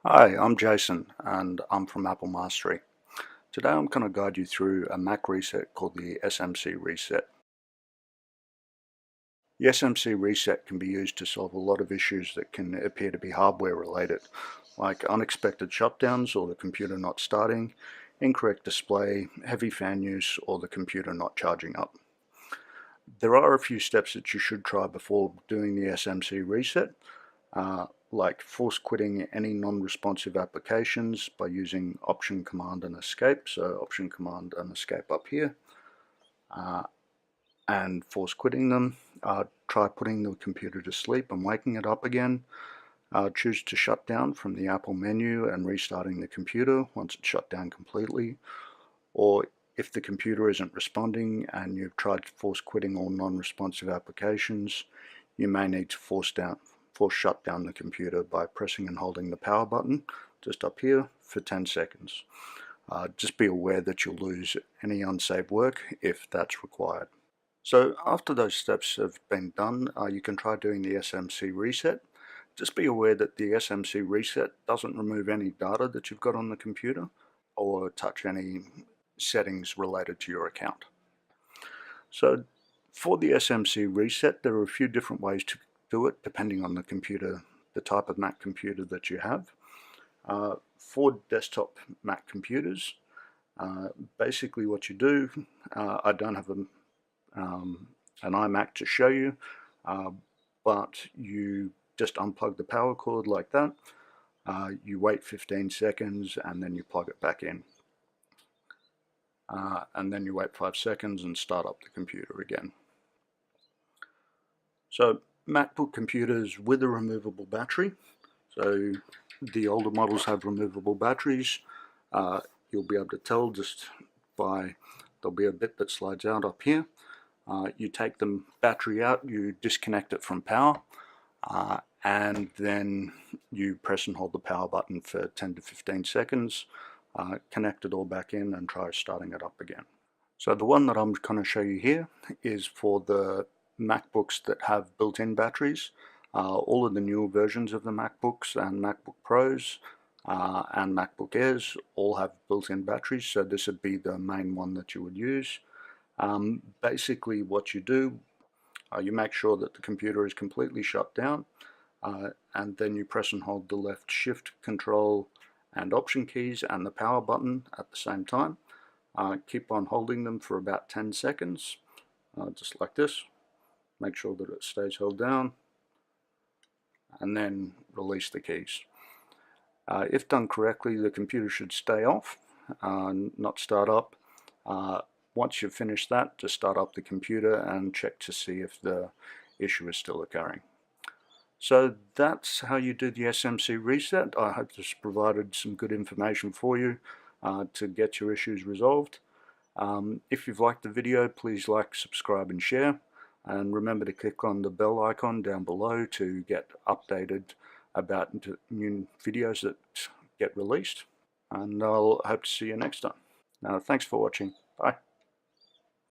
Hi, I'm Jason and I'm from Apple Mastery. Today I'm going to guide you through a Mac reset called the SMC reset. The SMC reset can be used to solve a lot of issues that can appear to be hardware related, like unexpected shutdowns or the computer not starting, incorrect display, heavy fan use, or the computer not charging up. There are a few steps that you should try before doing the SMC reset. Like force quitting any non-responsive applications by using Option Command and Escape. So Option Command and Escape up here, and force quitting them. Try putting the computer to sleep and waking it up again. Choose to shut down from the Apple menu and restarting the computer once it's shut down completely. Or if the computer isn't responding and you've tried force quitting all non-responsive applications, you may need to force shut down the computer by pressing and holding the power button just up here for 10 seconds. Just be aware that you'll lose any unsaved work if that's required. So after those steps have been done, you can try doing the SMC reset. Just be aware that the SMC reset doesn't remove any data that you've got on the computer or touch any settings related to your account. So for the SMC reset, there are a few different ways to do it depending on the computer, the type of Mac computer that you have. For desktop Mac computers, basically what you do, I don't have an iMac to show you, but you just unplug the power cord like that. You wait 15 seconds and then you plug it back in. And then you wait 5 seconds and start up the computer again. So MacBook computers with a removable battery, so the older models have removable batteries. You'll be able to tell just by, there'll be a bit that slides out up here. You take the battery out, you disconnect it from power, and then you press and hold the power button for 10 to 15 seconds, connect it all back in and try starting it up again. So the one that I'm going to show you here is for the MacBooks that have built-in batteries. All of the newer versions of the MacBooks and MacBook Pros and MacBook Airs all have built-in batteries, so this would be the main one that you would use. Basically what you do, you make sure that the computer is completely shut down, and then you press and hold the left Shift, Control and Option keys and the power button at the same time. Keep on holding them for about 10 seconds, just like this. Make sure that it stays held down, and then release the keys. If done correctly, the computer should stay off, not start up. Once you've finished that, just start up the computer and check to see if the issue is still occurring. So that's how you do the SMC reset. I hope this provided some good information for you to get your issues resolved. If you've liked the video, please like, subscribe and share. And remember to click on the bell icon down below to get updated about new videos that get released. And I'll hope to see you next time. Thanks for watching. Bye.